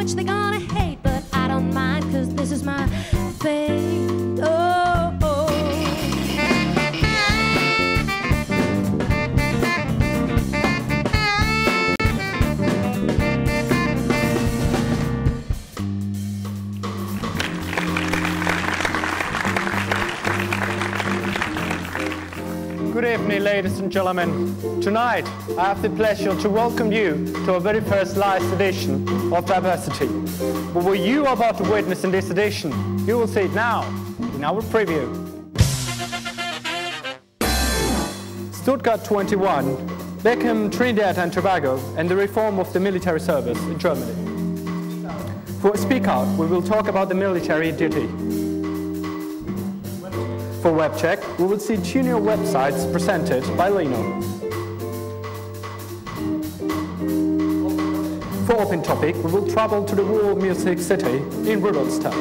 which they're gonna hate, but I don't mind, 'cause this is my fate. Oh, oh. Good evening, ladies and gentlemen. Tonight, I have the pleasure to welcome you to our very first live edition of Diversity. But what you are about to witness in this edition, you will see it now in our preview. Stuttgart 21, Beckham, Trinidad and Tobago, and the reform of the military service in Germany. For Speak Out, we will talk about the military duty. For Web Check, we will see 2 new websites presented by Lino. For Open Topic, we will travel to the world music city in Rudolstadt.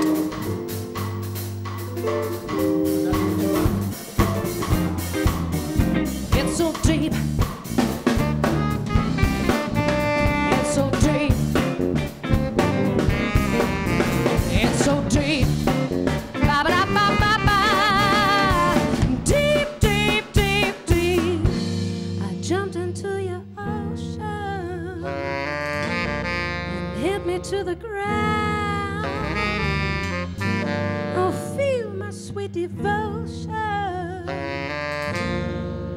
It's so deep. It's so deep. It's so deep. Ba-ba-da-ba-ba-ba. Deep, deep, deep, deep. I jumped into your ocean and hit me to the ground. Oh, feel my sweet devotion.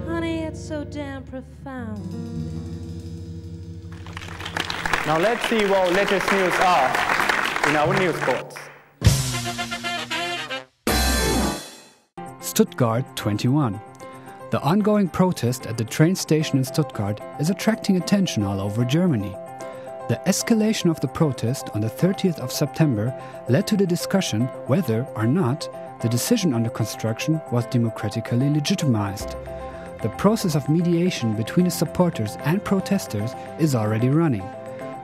Honey, it's so damn profound. Now let's see what latest news are in our news boards. Stuttgart 21. The ongoing protest at the train station in Stuttgart is attracting attention all over Germany. The escalation of the protest on the 30th of September led to the discussion whether or not the decision on the construction was democratically legitimized. The process of mediation between the supporters and protesters is already running.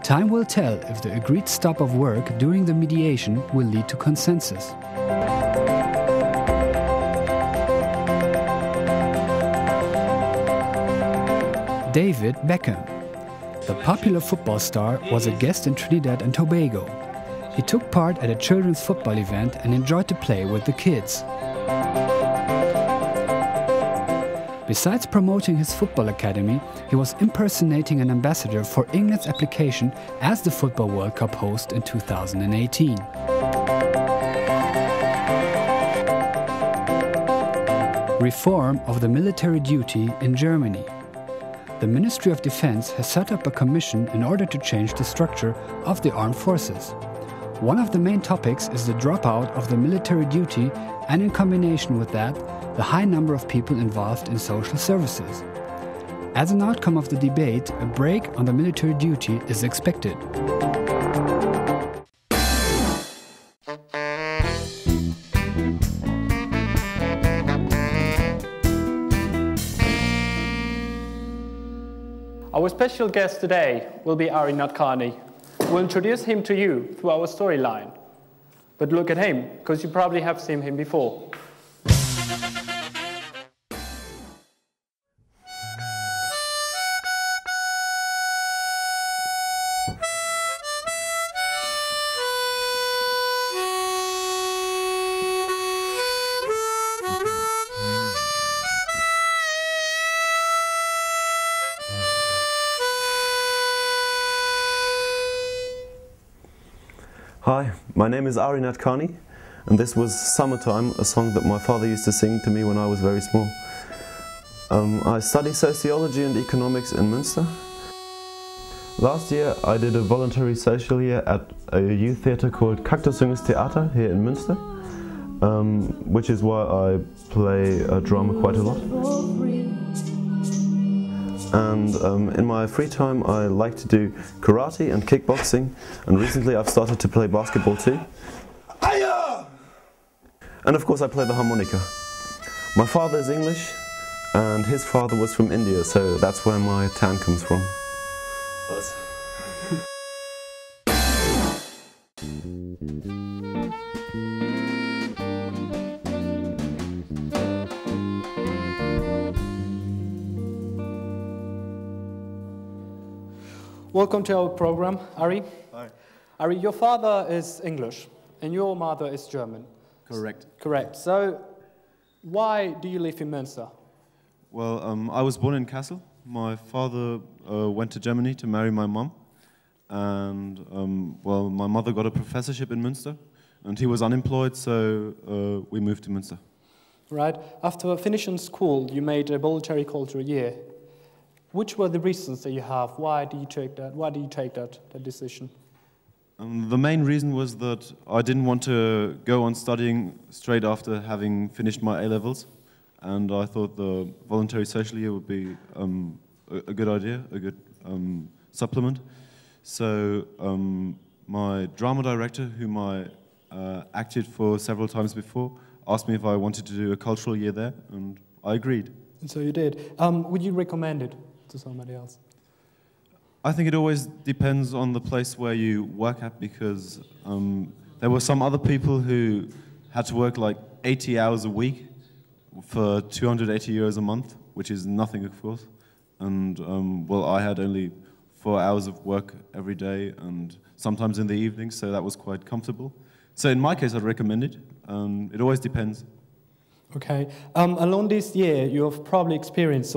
Time will tell if the agreed stop of work during the mediation will lead to consensus. David Beckham. The popular football star was a guest in Trinidad and Tobago. He took part at a children's football event and enjoyed to play with the kids. Besides promoting his football academy, he was impersonating an ambassador for England's application as the Football World Cup host in 2018. Reform of the military duty in Germany. The Ministry of Defense has set up a commission in order to change the structure of the armed forces. One of the main topics is the dropout of the military duty, and in combination with that, the high number of people involved in social services. As an outcome of the debate, a break on the military duty is expected. Our special guest today will be Ari Nadkarni. We'll introduce him to you through our storyline. But look at him, because you probably have seen him before. Hi, my name is Ari Nadkarni, and this was Summertime, a song that my father used to sing to me when I was very small. I study sociology and economics in Münster. Last year I did a voluntary social year at a youth theatre called Kaktusjungens Theater here in Münster, which is why I play drama quite a lot. And in my free time I like to do karate and kickboxing, and recently I've started to play basketball too. And of course I play the harmonica. My father is English and his father was from India, so that's where my tan comes from. Welcome to our program, Ari. Hi. Ari, your father is English and your mother is German. Correct. Correct. So, why do you live in Münster? Well, I was born in Kassel. My father went to Germany to marry my mum. And, well, my mother got a professorship in Münster. And he was unemployed, so we moved to Münster. Right. After finishing school, you made a voluntary cultural year. Which were the reasons that you have? Why did you take that? Why did you take that decision? The main reason was that I didn't want to go on studying straight after having finished my A-levels. And I thought the voluntary social year would be a good idea, a good supplement. So my drama director, whom I acted for several times before, asked me if I wanted to do a cultural year there, and I agreed. And so you did. Would you recommend it to somebody else? I think it always depends on the place where you work at, because there were some other people who had to work like 80 hours a week for 280 euros a month, which is nothing, of course. And, well, I had only 4 hours of work every day and sometimes in the evening, so that was quite comfortable. So in my case, I'd recommend it. It always depends. Okay. Along this year, you have probably experienced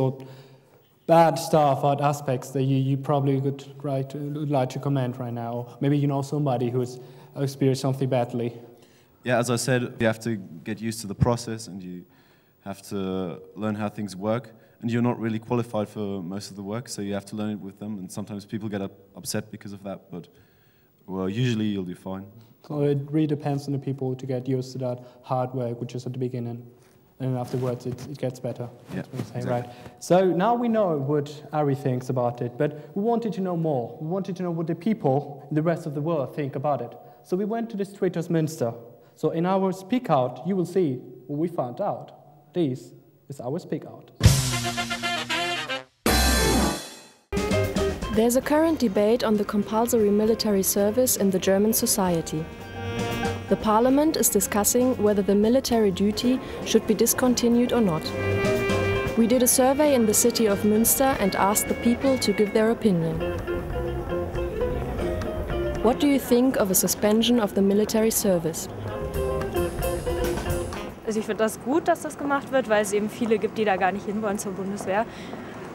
bad stuff, bad aspects that you probably would like to comment right now. Maybe you know somebody who's experienced something badly. Yeah, as I said, you have to get used to the process and you have to learn how things work. And you're not really qualified for most of the work, so you have to learn it with them. And sometimes people get upset because of that, but well, usually you'll do fine. So it really depends on the people to get used to that hard work, which is at the beginning. And afterwards, it gets better. Yeah, say, exactly. Right. So now we know what Ari thinks about it, but we wanted to know more. We wanted to know what the people in the rest of the world think about it. So we went to the street of Münster. So in our Speak Out, you will see what we found out. This is our Speak Out. There's a current debate on the compulsory military service in the German society. The parliament is discussing whether the military duty should be discontinued or not. We did a survey in the city of Münster and asked the people to give their opinion. What do you think of a suspension of the military service? Also ich finde das gut, dass das gemacht wird, weil es eben viele gibt, die da gar nicht hinwollen zur Bundeswehr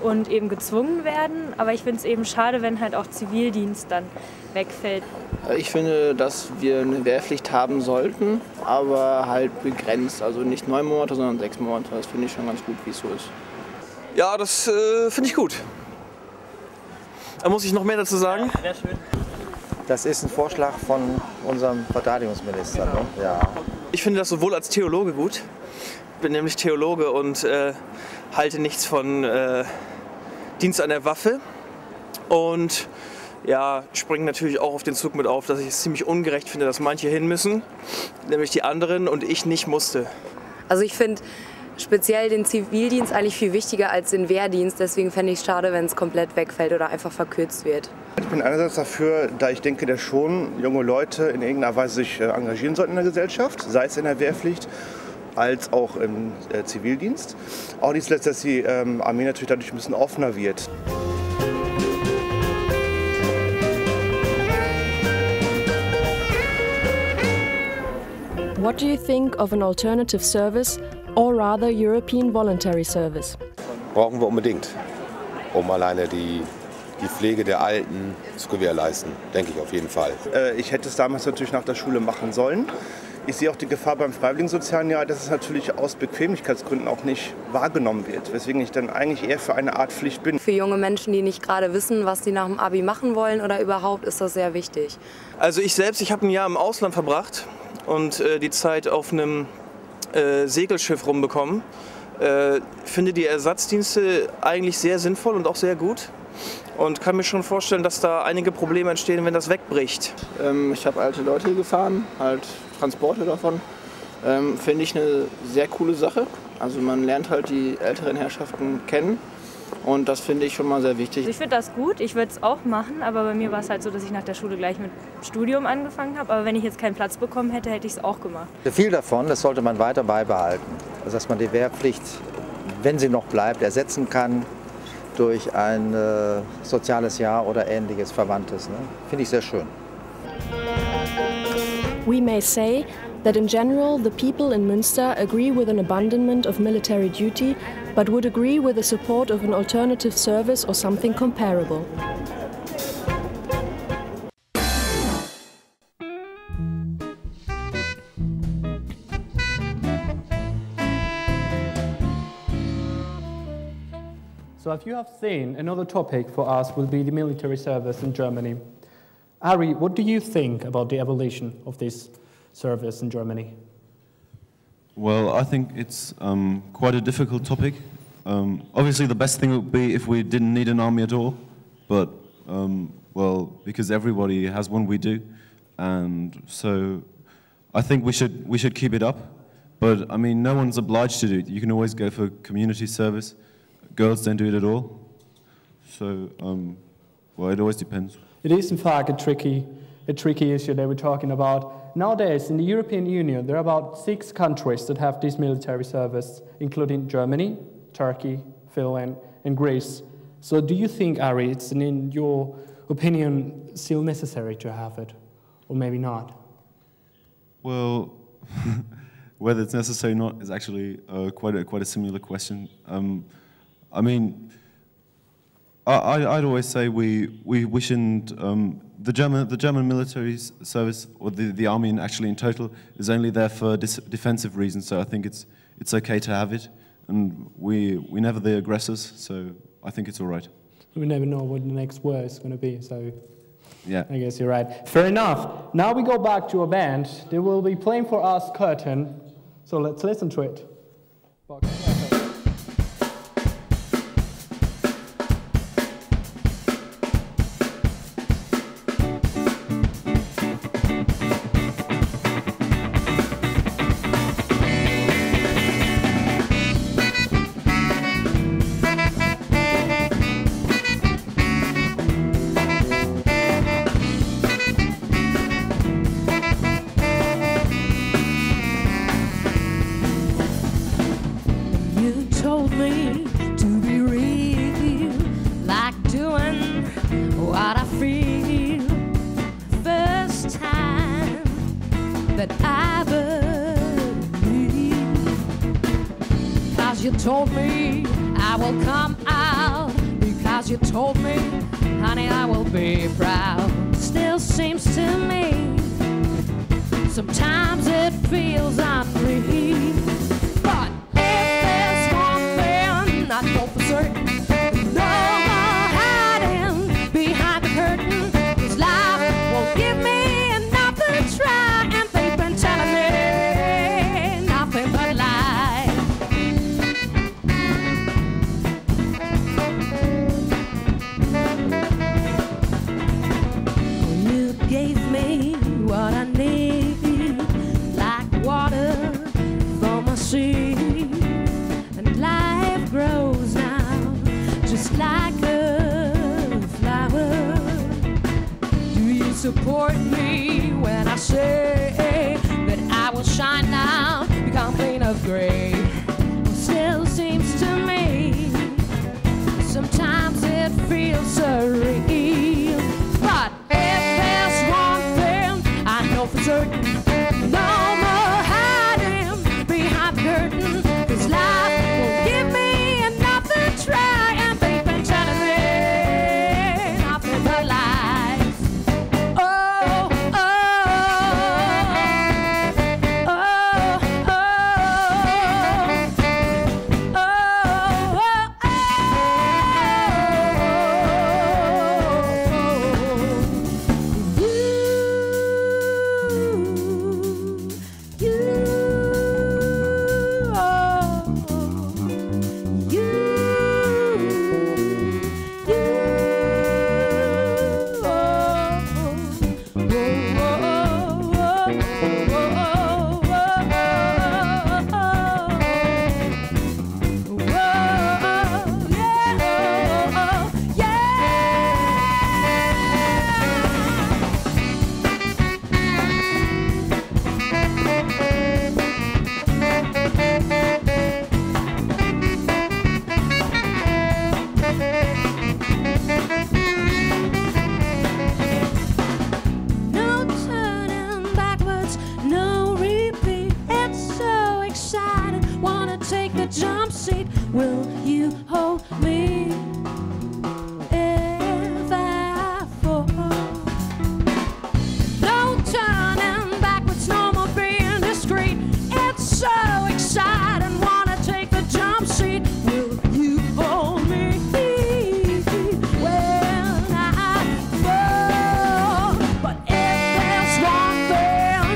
und eben gezwungen werden. Aber ich finde es eben schade, wenn halt auch Zivildienst dann wegfällt. Ich finde, dass wir eine Wehrpflicht haben sollten, aber halt begrenzt. Also nicht 9 Monate, sondern 6 Monate. Das finde ich schon ganz gut, wie es so ist. Ja, das finde ich gut. Da muss ich noch mehr dazu sagen. Ja, schön. Das ist ein Vorschlag von unserem Verteidigungsminister. Genau. Ne? Ja. Ich finde das sowohl als Theologe gut. Ich bin nämlich Theologe und halte nichts von Dienst an der Waffe. Und ja, springe natürlich auch auf den Zug mit auf, dass ich es ziemlich ungerecht finde, dass manche hin müssen, nämlich die anderen, und ich nicht musste. Also ich finde speziell den Zivildienst eigentlich viel wichtiger als den Wehrdienst. Deswegen fände ich es schade, wenn es komplett wegfällt oder einfach verkürzt wird. Ich bin einerseits dafür, da ich denke, dass schon junge Leute in irgendeiner Weise sich engagieren sollten in der Gesellschaft, sei es in der Wehrpflicht als auch im Zivildienst. Auch nicht zuletzt, dass die Armee natürlich dadurch ein bisschen offener wird. What do you think of an alternative service, or rather European voluntary service? Brauchen wir unbedingt, um alleine die Pflege der Alten zu gewährleisten, denke ich auf jeden Fall. Ich hätte es damals natürlich nach der Schule machen sollen. Ich sehe auch die Gefahr beim Freiwilligensozialen Jahr, dass es natürlich aus Bequemlichkeitsgründen auch nicht wahrgenommen wird, weswegen ich dann eigentlich eher für eine Art Pflicht bin. Für junge Menschen, die nicht gerade wissen, was sie nach dem Abi machen wollen oder überhaupt, ist das sehr wichtig. Also ich habe ein Jahr im Ausland verbracht und die Zeit auf einem Segelschiff rumbekommen. Finde die Ersatzdienste eigentlich sehr sinnvoll und auch sehr gut. Und kann mir schon vorstellen, dass da einige Probleme entstehen, wenn das wegbricht. Ich habe alte Leute gefahren, halt Transporte davon. Finde ich eine sehr coole Sache. Also man lernt halt die älteren Herrschaften kennen und das finde ich schon mal sehr wichtig. Also ich finde das gut, ich würde es auch machen, aber bei mir war es halt so, dass ich nach der Schule gleich mit Studium angefangen habe. Aber wenn ich jetzt keinen Platz bekommen hätte, hätte ich es auch gemacht. Viel davon, das sollte man weiter beibehalten. Also dass man die Wehrpflicht, wenn sie noch bleibt, ersetzen kann durch ein soziales Jahr oder ähnliches Verwandtes. Ne? Finde ich sehr schön. We may say that in general the people in Münster agree with an abandonment of military duty, but would agree with the support of an alternative service or something comparable. So as you have seen, another topic for us will be the military service in Germany. Ari, what do you think about the abolition of this service in Germany? Well, I think it's quite a difficult topic. Obviously, the best thing would be if we didn't need an army at all, but, well, because everybody has one, we do. And so I think we should keep it up. But, I mean, no one's obliged to do it. You can always go for community service. Girls don't do it at all. So, well, it always depends. It is, in fact, a tricky issue that we're talking about. Nowadays, in the European Union, there are about 6 countries that have this military service, including Germany, Turkey, Finland, and Greece. So do you think, Ari, it's, in your opinion, still necessary to have it, or maybe not? Well, whether it's necessary or not is actually quite a similar question. I mean, I'd always say we shouldn't. The German military service, or the army actually in total, is only there for defensive reasons. So I think it's okay to have it, and we never the aggressors. So I think it's all right. We never know what the next word is going to be. So yeah, I guess you're right. Fair enough. Now we go back to a band. They will be playing for us Curtain. So let's listen to it. You told me I will come out, because you told me, honey, I will be proud. Still seems to me sometimes it feels unreal. But if there's one thing I know for certain, no more hiding behind the curtain, 'cause life won't give me another try, and they've been telling me nothing but lies. What I need, like water from a sea, and life grows now, just like a flower. Do you support me when I say that I will shine now, become clean of gray? It still seems to me sometimes it feels surreal. But if there's one thing I know for certain, no more hiding behind the curtain, 'cause life will give me another try, and they've been telling me nothing but lies. Oh, oh, oh, oh, oh, oh, oh.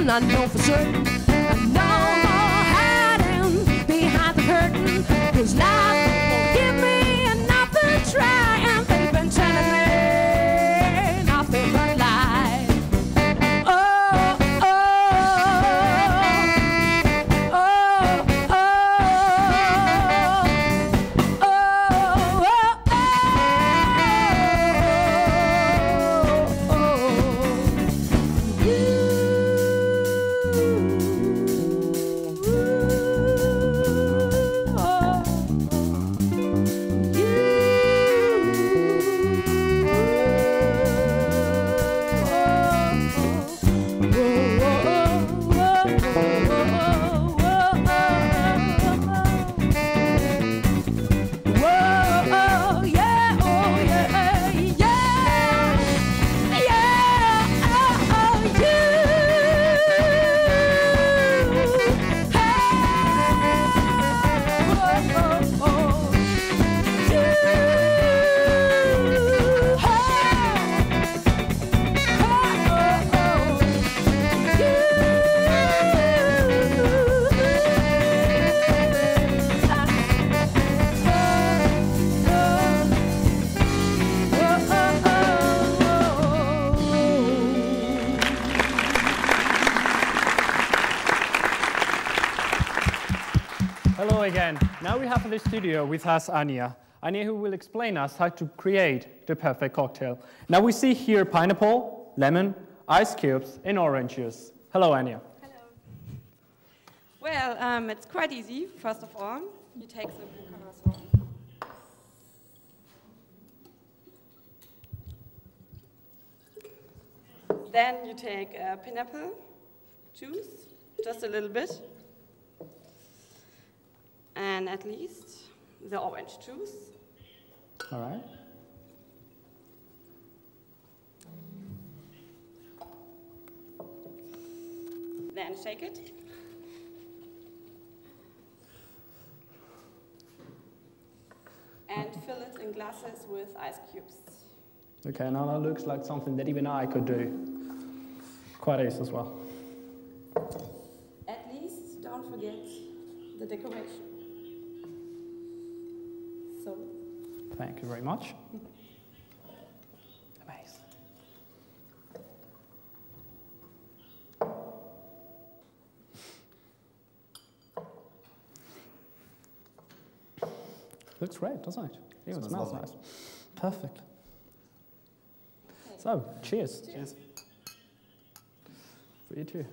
certain, I know for certain. And no more hiding behind the curtain, 'cause life won't give me another try. And they've been telling me nothing but lies. Oh, oh, oh, oh, oh, oh, Hello again. Now we have in the studio with us Anya. Anya who will explain us how to create the perfect cocktail. Now we see here pineapple, lemon, ice cubes, and orange juice. Hello Anya. Well, it's quite easy. First of all, you take the Bucharest. Then you take pineapple juice, just a little bit, and at least the orange juice. All right. Then shake it. And fill it in glasses with ice cubes. Okay, now that looks like something that even I could do. Quite easy as well. At least don't forget the decoration. So. Thank you very much. Amazing. Looks great, doesn't it? Even smells nice. Perfect. So, cheers. Cheers. For you too.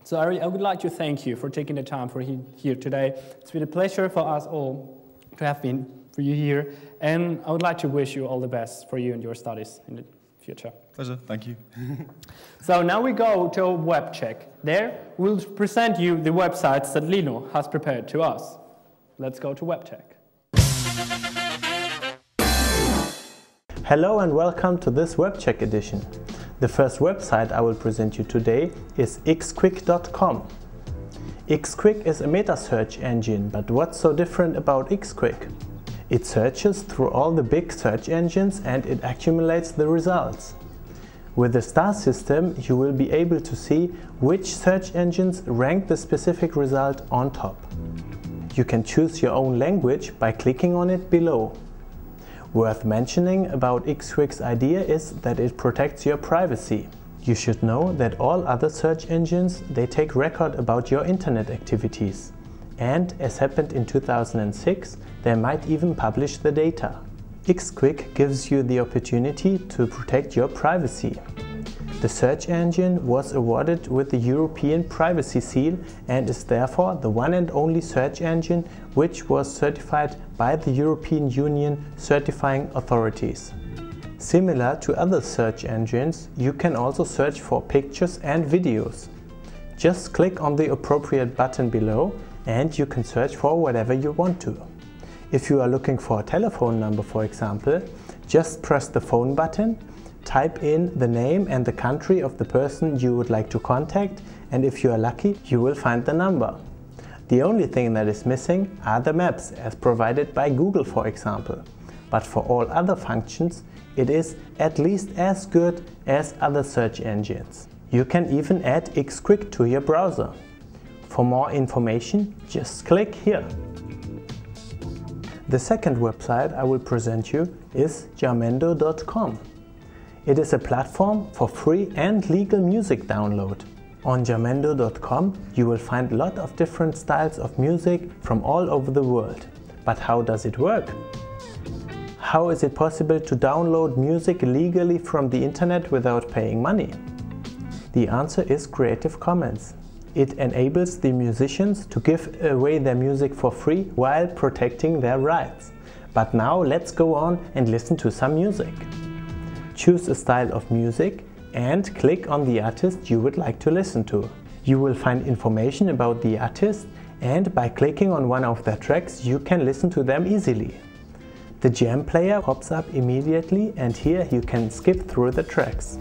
So I would like to thank you for taking the time for here today. It's been a pleasure for us all to have been for you here, and I would like to wish you all the best for you and your studies in the future. Pleasure, thank you. So now we go to a web check. There we'll present you the websites that Lino has prepared to us. Let's go to web check. Hello and welcome to this web check edition. The first website I will present you today is xquick.com. Xquick is a meta search engine, but what's so different about Xquick? It searches through all the big search engines and it accumulates the results. With the star system, you will be able to see which search engines rank the specific result on top. You can choose your own language by clicking on it below. Worth mentioning about Xquick's idea is that it protects your privacy. You should know that all other search engines, they take record about your internet activities. And as happened in 2006, they might even publish the data. Xquick gives you the opportunity to protect your privacy. The search engine was awarded with the European Privacy Seal and is therefore the one and only search engine which was certified by the European Union certifying authorities. Similar to other search engines, you can also search for pictures and videos. Just click on the appropriate button below and you can search for whatever you want to. If you are looking for a telephone number, for example, just press the phone button, type in the name and the country of the person you would like to contact, and if you are lucky, you will find the number. The only thing that is missing are the maps, as provided by Google, for example. But for all other functions, it is at least as good as other search engines. You can even add Xquick to your browser. For more information, just click here. The second website I will present you is Jamendo.com. It is a platform for free and legal music download. On Jamendo.com you will find a lot of different styles of music from all over the world. But how does it work? How is it possible to download music legally from the internet without paying money? The answer is Creative Commons. It enables the musicians to give away their music for free while protecting their rights. But now let's go on and listen to some music. Choose a style of music and click on the artist you would like to listen to. You will find information about the artist, and by clicking on one of their tracks you can listen to them easily. The jam player pops up immediately, and here you can skip through the tracks.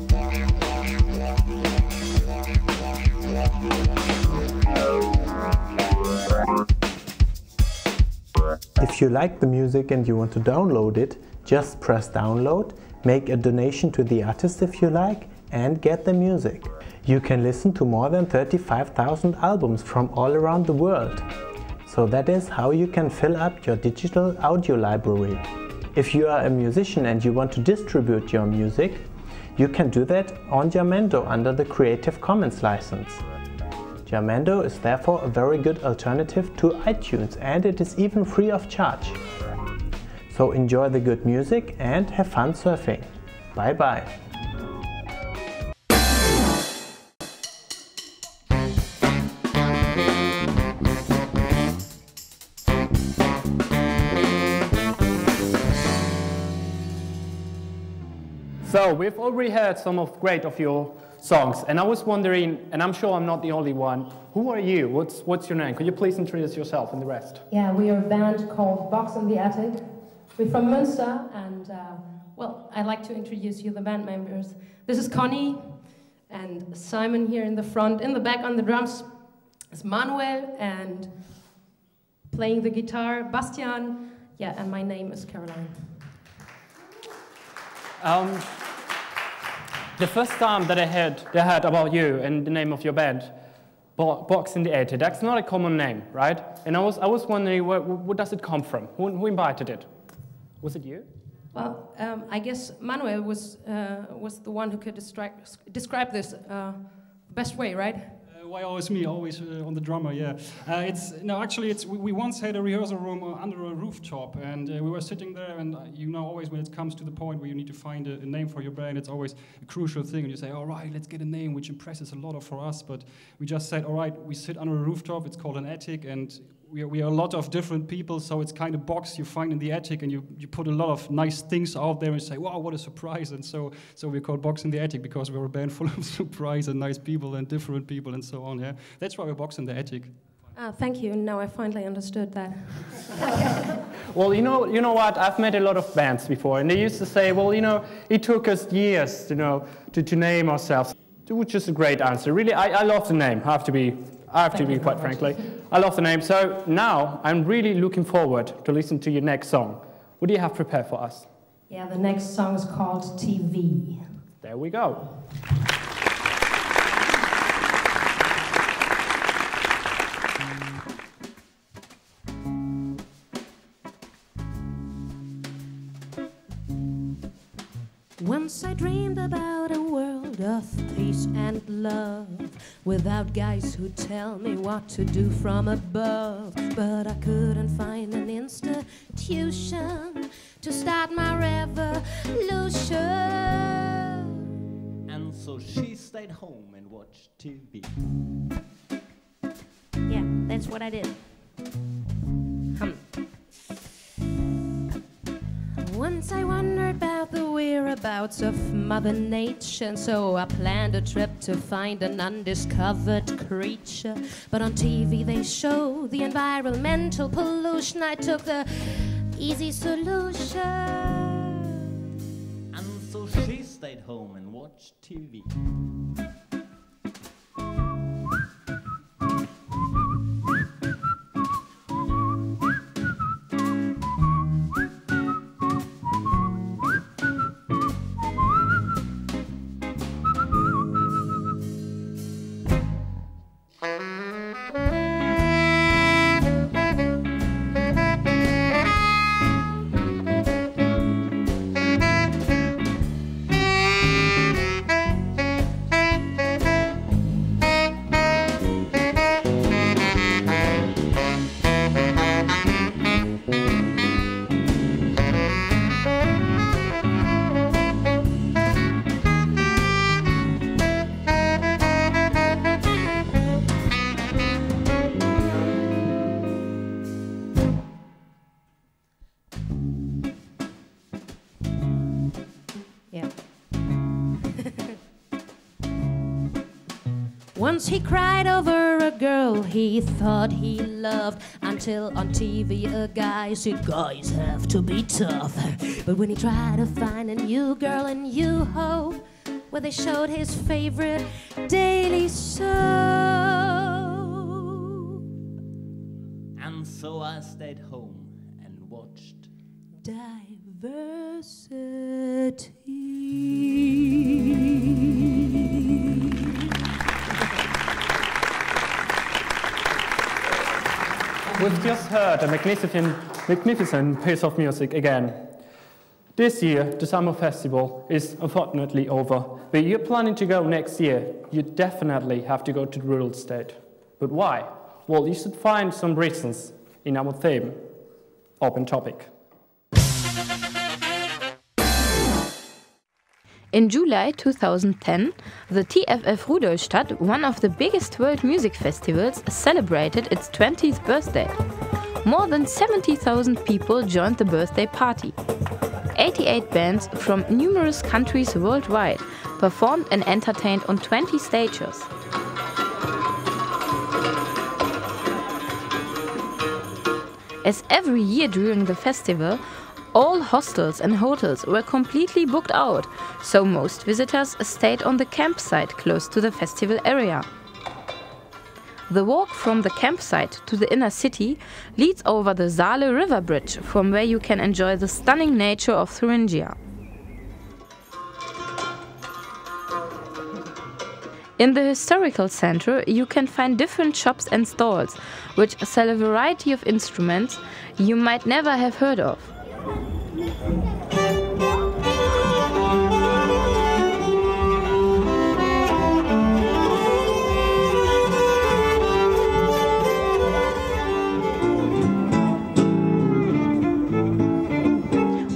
If you like the music and you want to download it, just press download, make a donation to the artist if you like, and get the music. You can listen to more than 35,000 albums from all around the world. So that is how you can fill up your digital audio library. If you are a musician and you want to distribute your music, you can do that on Jamendo under the Creative Commons license. Jamendo is therefore a very good alternative to iTunes, and it is even free of charge. So enjoy the good music and have fun surfing. Bye bye. So we've already heard some of your songs, and I was wondering, and I'm sure I'm not the only one, who are you? What's your name? Could you please introduce yourself and the rest? Yeah, we are a band called Box in the Attic. We're from Münster, and well, I'd like to introduce you the band members. This is Connie, and Simon here in the front. In the back on the drums is Manuel, and playing the guitar, Bastian. Yeah, and my name is Caroline. The first time that I heard about you and the name of your band, Box in the Attic, that's not a common name, right? And I was wondering, where does it come from? Who invited it? Was it you? Well, I guess Manuel was the one who could describe this best way, right? Why always me? Always on the drummer, yeah. We once had a rehearsal room under a rooftop, and we were sitting there, and you know, always when it comes to the point where you need to find a name for your band, it's always a crucial thing, and you say, all right, let's get a name which impresses a lot for us, but we just said, all right, we sit under a rooftop, it's called an attic, and we are a lot of different people, so it's kind of box you find in the attic, and you put a lot of nice things out there and say, wow, what a surprise. And so we're called Box in the Attic because we're a band full of surprise and nice people and different people and so on. Yeah, that's why we're Box in the Attic. Thank you. Now I finally understood that. Well, you know what? I've met a lot of bands before, and they used to say, well, you know, it took us years, you know, to name ourselves. Which is a great answer. Really, I love the name. I have to be quite frankly. I love the name. So now I'm really looking forward to listen to your next song. What do you have prepared for us? Yeah, the next song is called TV. There we go. Once I dreamed about a world of peace and love, without guys who tell me what to do from above. But I couldn't find an institution to start my revolution. And so she stayed home and watched TV. Yeah, that's what I did. Once I wondered about the whereabouts of Mother Nature, so I planned a trip to find an undiscovered creature. But on TV they show the environmental pollution. I took the easy solution. And so she stayed home and watched TV. Once he cried over a girl he thought he loved, until on TV a guy said guys have to be tough. But when he tried to find a new girl in New Hope, where they showed his favorite daily soap. And so I stayed home and watched Diversity. We've just heard a magnificent piece of music again. This year, the Summer Festival is unfortunately over, but you're planning to go next year, you definitely have to go to the rural state. But why? Well, you should find some reasons in our theme, Open Topic. In July 2010, the TFF Rudolstadt, one of the biggest world music festivals, celebrated its 20th birthday. More than 70,000 people joined the birthday party. 88 bands from numerous countries worldwide performed and entertained on 20 stages. As every year during the festival, all hostels and hotels were completely booked out, so most visitors stayed on the campsite close to the festival area. The walk from the campsite to the inner city leads over the Saale River Bridge, from where you can enjoy the stunning nature of Thuringia. In the historical center, you can find different shops and stalls, which sell a variety of instruments you might never have heard of.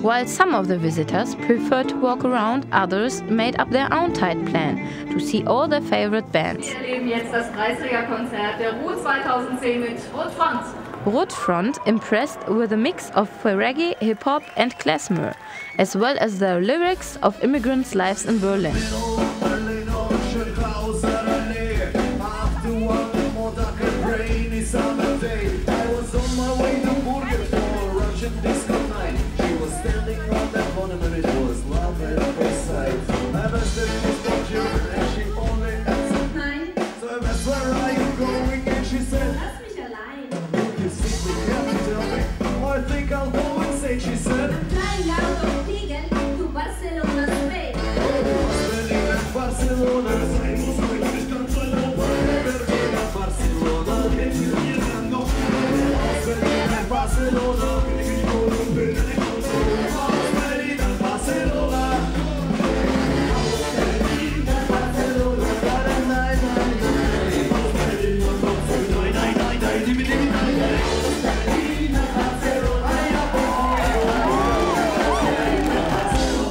While some of the visitors preferred to walk around, others made up their own tight plan to see all their favorite bands. Wir erleben jetzt das Kreisliga-Konzert der Ruhr 2010 mit Rotfront. Rotfront impressed with a mix of reggae, hip-hop and klezmer, as well as the lyrics of immigrants' lives in Berlin. She said, flying out of Pigen to Barcelona, Spain. Barcelona,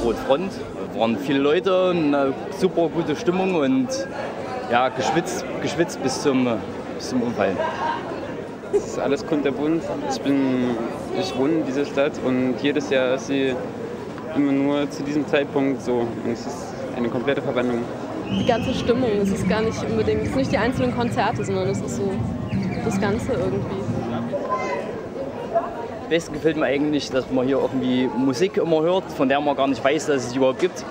Rotfront. Waren viele Leute, eine super gute Stimmung und ja, geschwitzt bis zum Umfallen. Es ist alles kunterbunt. Ich wohne in dieser Stadt und jedes Jahr ist sie immer nur zu diesem Zeitpunkt so. Und es ist eine komplette Verwandlung. Die ganze Stimmung, es ist gar nicht unbedingt, es sind nicht die einzelnen Konzerte, sondern es ist so das Ganze irgendwie. Am besten gefällt mir eigentlich, dass man hier irgendwie Musik immer hört, von der man gar nicht weiß, dass es sie überhaupt gibt.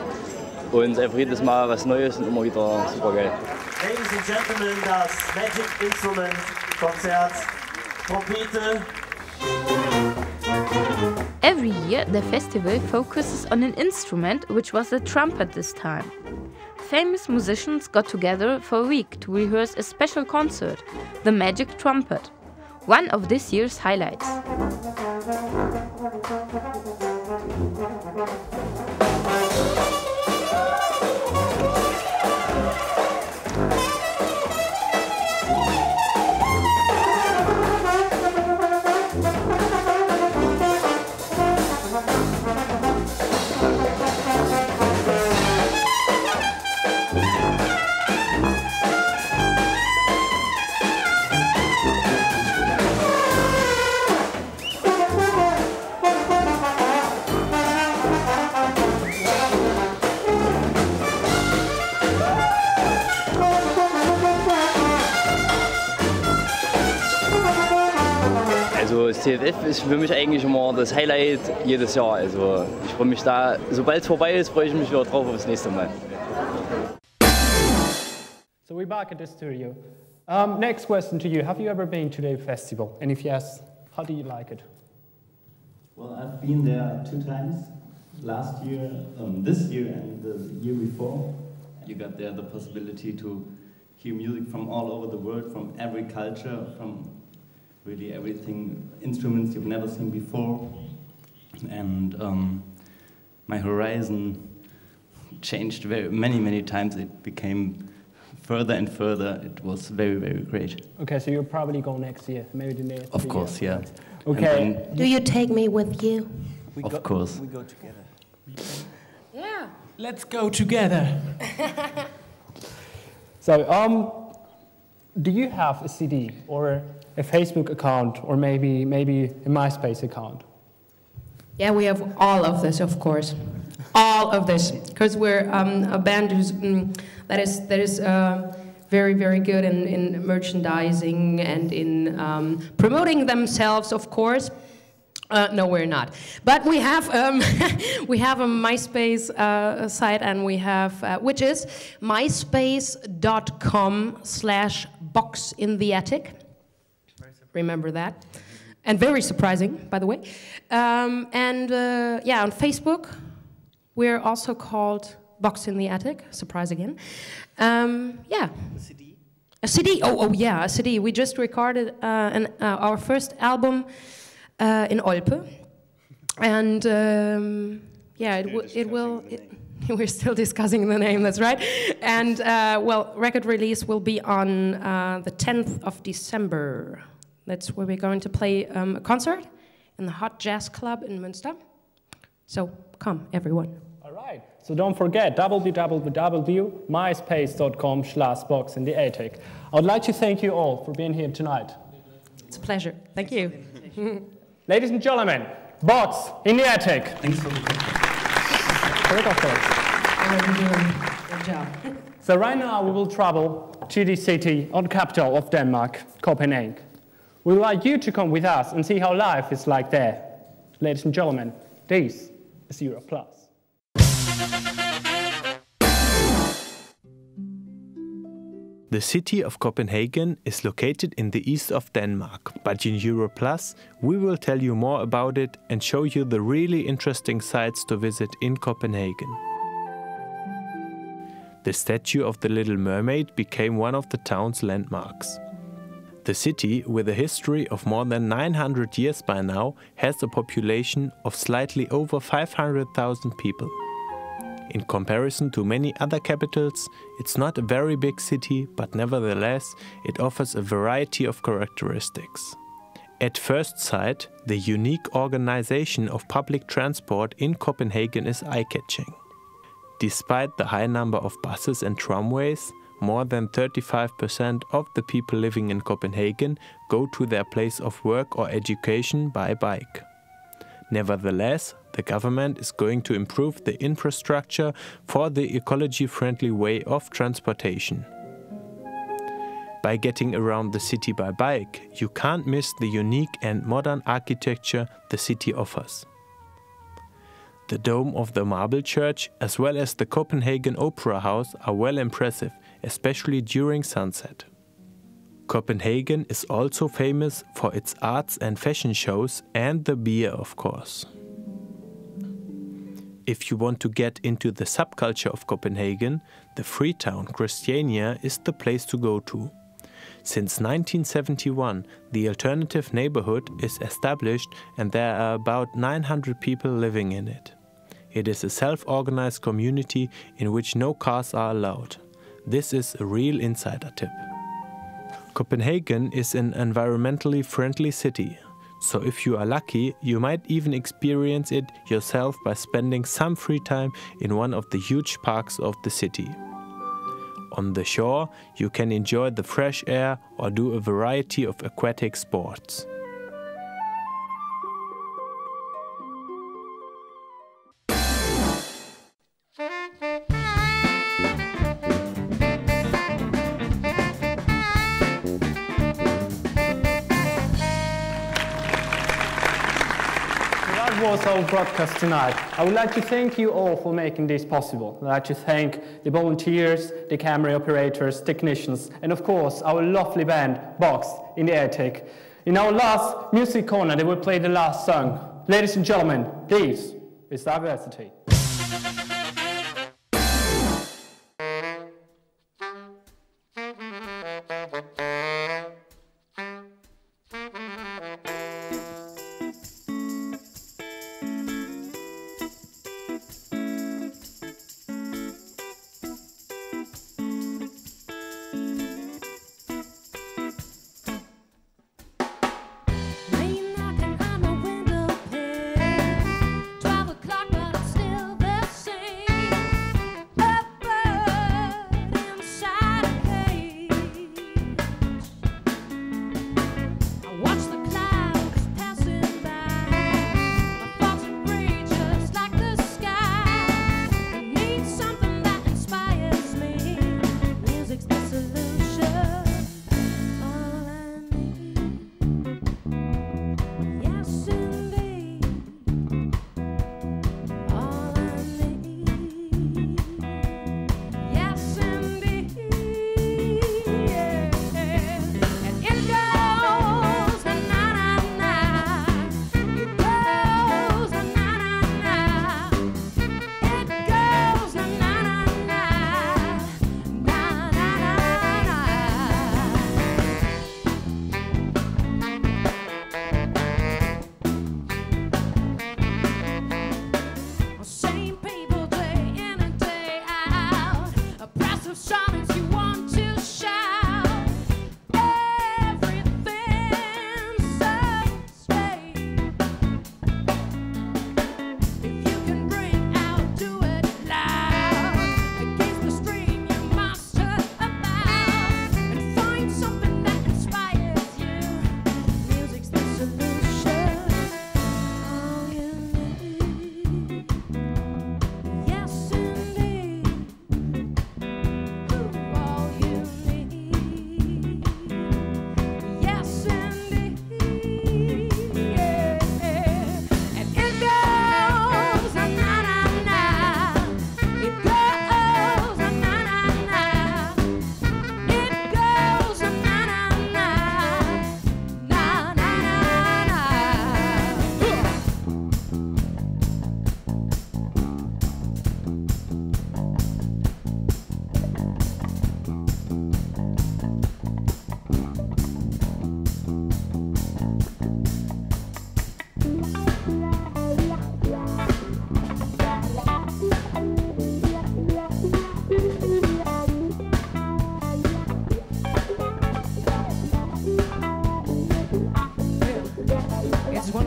Und einfach jedes Mal was Neues und immer wieder super geil. Ladies and Gentlemen, das Magic Instrument Konzert, Trompete. Every year, the festival focuses on an instrument, which was the trumpet this time. Famous musicians got together for a week to rehearse a special concert, the Magic Trumpet, one of this year's highlights. Also das CFF ist für mich eigentlich immer das Highlight jedes Jahr. Also ich freue mich da, sobald es vorbei ist, freue ich mich wieder drauf aufs nächste Mal. So we're back at the studio. Next question to you. Have you ever been to the festival? And if yes, how do you like it? Well, I've been there 2 times. Last year, this year and the year before. You got there the possibility to hear music from all over the world, from every culture, from really everything, instruments you've never seen before. And my horizon changed many times. It became further and further. It was very great. Okay, so you'll probably go next year, maybe the next. Of course, yeah. Okay. Do you take me with you? Of course. We go together. Yeah. Let's go together. So, do you have a CD or a Facebook account or maybe a MySpace account? Yeah, we have all of this, of course. All of this, because we're a band who's, that is very good in merchandising and in promoting themselves, of course. No, we're not. But we have we have a MySpace site, and we have which is myspace.com/boxintheattic. Remember that? And very surprising, by the way. Yeah, on Facebook, we're also called Box in the Attic. Surprise again. Yeah. A CD? A CD. Oh yeah, a CD. We just recorded our first album in Olpe, and yeah, it will. We're still discussing the name. That's right. And well, record release will be on the 10th of December. That's where we're going to play a concert in the Hot Jazz Club in Münster. So come, everyone. All right. So don't forget www.myspace.com/boxintheattic. I would like to thank you all for being here tonight. It's a pleasure. Thank you. Ladies and gentlemen, Box in the Attic. Thanks for the Good job. So right now we will travel to the city or the capital of Denmark, Copenhagen. We would like you to come with us and see how life is like there. Ladies and gentlemen, this is Europlus. The city of Copenhagen is located in the east of Denmark, but in Europlus we will tell you more about it and show you the really interesting sites to visit in Copenhagen. The statue of the Little Mermaid became one of the town's landmarks. The city, with a history of more than 900 years by now, has a population of slightly over 500,000 people. In comparison to many other capitals, it's not a very big city, but nevertheless, it offers a variety of characteristics. At first sight, the unique organization of public transport in Copenhagen is eye-catching. Despite the high number of buses and tramways, more than 35% of the people living in Copenhagen go to their place of work or education by bike. Nevertheless, the government is going to improve the infrastructure for the ecology-friendly way of transportation. By getting around the city by bike, you can't miss the unique and modern architecture the city offers. The dome of the Marble Church, as well as the Copenhagen Opera House, are well impressive, especially during sunset. Copenhagen is also famous for its arts and fashion shows and the beer, of course. If you want to get into the subculture of Copenhagen, the free town Christiania is the place to go to. Since 1971, the alternative neighborhood is established and there are about 900 people living in it. It is a self-organized community in which no cars are allowed. This is a real insider tip. Copenhagen is an environmentally friendly city, so if you are lucky, you might even experience it yourself by spending some free time in one of the huge parks of the city. On the shore, you can enjoy the fresh air or do a variety of aquatic sports. was our broadcast tonight. I would like to thank you all for making this possible. I'd like to thank the volunteers, the camera operators, technicians, and of course our lovely band, Box in the Attic. In our last music corner, they will play the last song. Ladies and gentlemen, this is Diversity.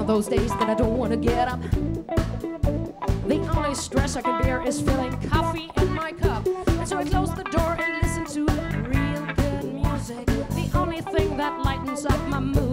Those days that I don't want to get up. The only stress I can bear is feeling coffee in my cup. And so I close the door and listen to real good music. The only thing that lightens up my mood